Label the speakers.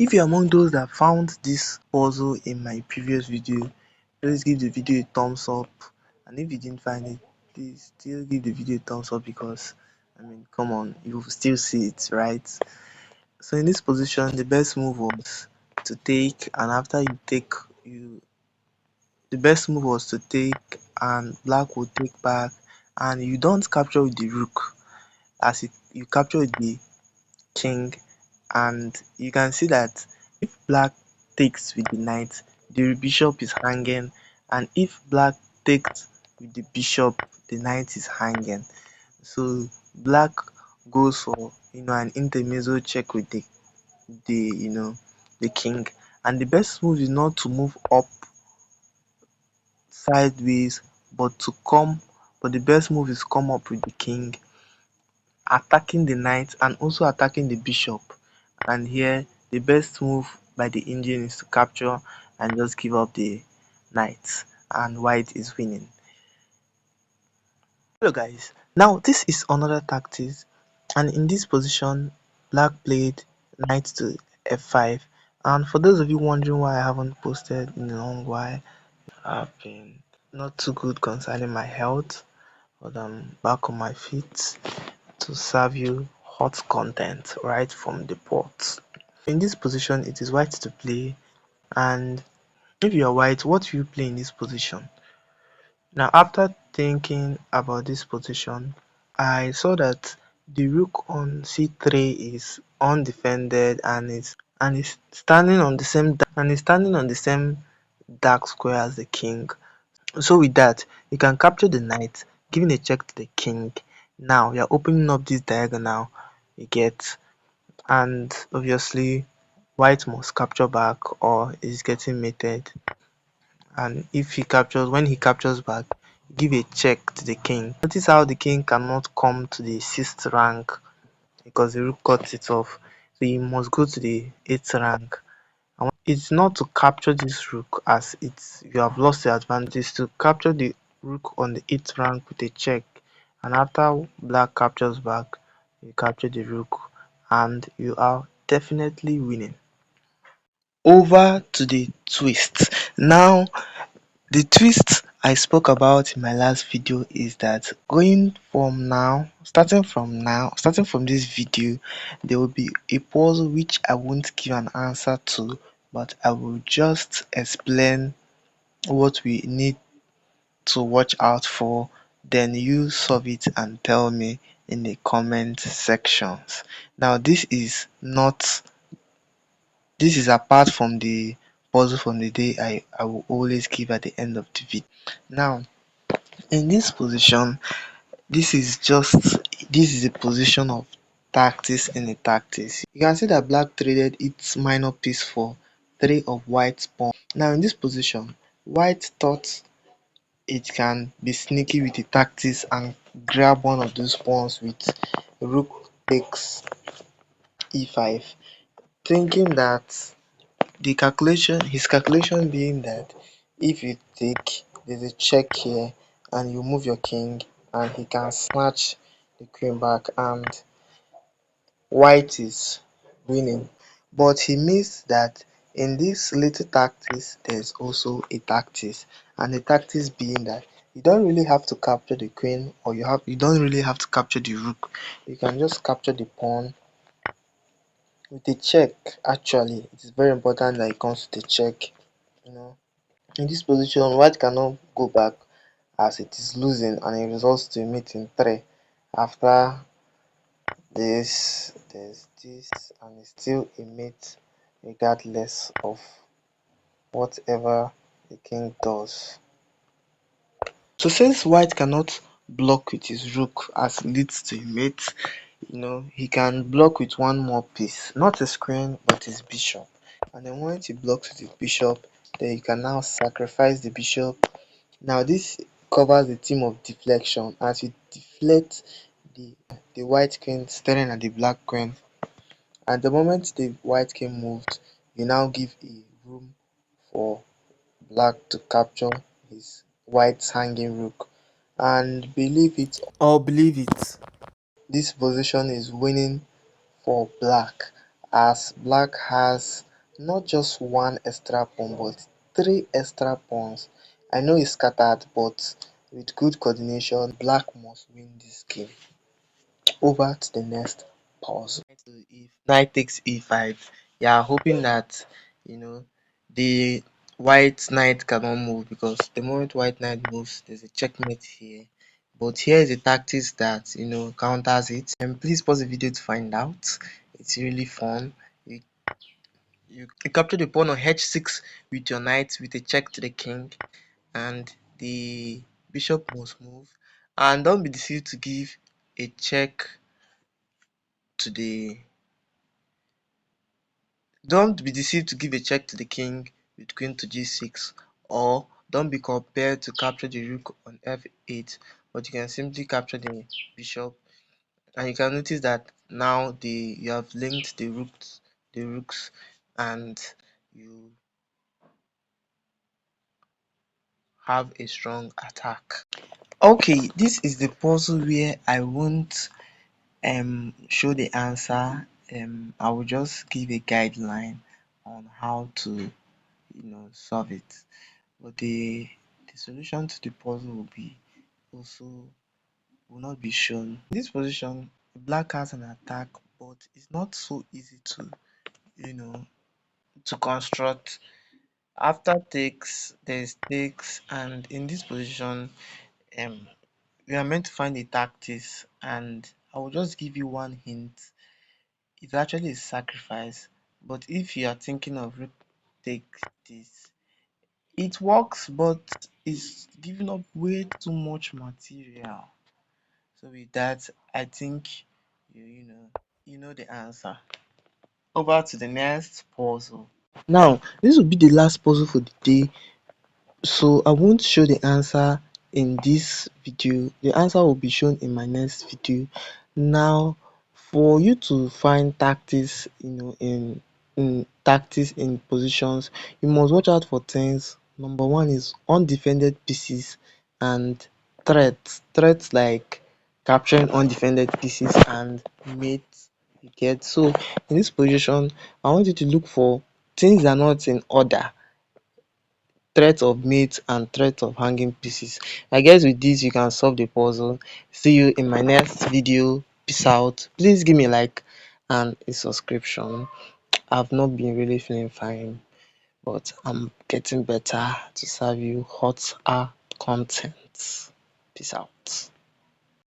Speaker 1: If you're among those that found this puzzle in my previous video, please give the video a thumbs up, and if you didn't find it, please still give the video a thumbs up, because I mean, come on, you will still see it, right? So in this position, the best move was to take, and after you take, you the best move was to take, and black will take back, and you don't capture with the rook, as you capture with the king. And you can see that if black takes with the knight, the bishop is hanging, and if black takes with the bishop, the knight is hanging. So black goes for an intermezzo check with the king, and the best move is not to move up sideways, but the best move is come up with the king, attacking the knight and also attacking the bishop. And here the best move by the Indian is to capture and just give up the knight, and white is winning. Hello guys, now this is another tactics, and in this position black played knight to f5. And for those of you wondering why I haven't posted in a long while, I've been not too good concerning my health, but I'm back on my feet to serve you hot content right from the pot. In this position, it is white to play, and if you are white, what do you play in this position? Now, after thinking about this position, I saw that the rook on c3 is undefended, and is standing on the same dark square as the king. So with that, you can capture the knight, giving a check to the king. Now you're opening up this diagonal you get, and obviously white must capture back or is getting mated. And when he captures back, give a check to the king. Notice how the king cannot come to the 6th rank because the rook cuts it off. So he must go to the 8th rank. And it's not to capture this rook, as you have lost the advantage. It's to capture the rook on the 8th rank with a check, and after black captures back, you capture the rook and you are definitely winning. Over to the twist. Now the twist I spoke about in my last video is that starting from this video, there will be a puzzle which I won't give an answer to, but I will just explain what we need to watch out for. Then you solve it and tell me in the comment sections. Now this is apart from the puzzle from the day I will always give at the end of the video. Now in this position, this is a position of tactics in a tactics. You can see that black traded its minor piece for 3 of white's pawn. Now in this position, white thought it can be sneaky with the tactics and grab one of those pawns with rook takes e5, thinking that his calculation being that if you take, there's a check here, and you move your king, and he can snatch the queen back, and white is winning. But he missed that in this little tactics, there's also a tactics, and the tactics being that you don't really have to capture the queen, or you don't really have to capture the rook. You can just capture the pawn with a check. Actually, it is very important that it comes with a check. In this position, white cannot go back as it is losing, and it results to a mate in 3. After this, there's this, and it's still a mate regardless of whatever the king does. So since white cannot block with his rook as it leads to a mate, he can block with one more piece, not his queen but his bishop. And then once he blocks with his bishop, then you can now sacrifice the bishop. Now this covers the theme of deflection, as you deflect the white queen staring at the black queen. At the moment the white king moved, you now give a room for black to capture his white's hanging rook. And believe it or believe it, this position is winning for black, as black has not just one extra pawn but three extra pawns. I know it's scattered, but with good coordination black must win this game. Over to the next puzzle. If knight takes e5, you are hoping that you know the white knight cannot move, because the moment white knight moves there's a checkmate here. But here is a tactics that counters it. And please pause the video to find out. It's really fun. You capture the pawn on h6 with your knight with a check to the king, and the bishop must move. And don't be deceived to give a check to the don't be deceived to give a check to the king with queen to g6, or don't be compelled to capture the rook on f8, but you can simply capture the bishop. And you can notice that now you have linked the rooks, and you have a strong attack. Okay, this is the puzzle where I won't show the answer. I will just give a guideline on how to solve it. But the solution to the puzzle also will not be shown. In this position, black has an attack, but it's not so easy to you know to construct. After takes, there's takes, and in this position, um, we are meant to find a tactics, and I will just give you one hint. It's actually a sacrifice, but if you are thinking of take this, it works, but it's giving up way too much material. So with that, I think you know the answer. Over to the next puzzle. Now, this will be the last puzzle for the day. So I won't show the answer in this video. The answer will be shown in my next video. Now, for you to find tactics, in tactics in positions, you must watch out for things. Number one is undefended pieces and threats. Threats like capturing undefended pieces and mates. You get. So in this position, I want you to look for things that are not in order, threat of mate and threat of hanging pieces. I guess with this you can solve the puzzle. See you in my next video. Peace out. Please give me a like and a subscription. I've not been really feeling fine, but I'm getting better to serve you hot content. Peace out.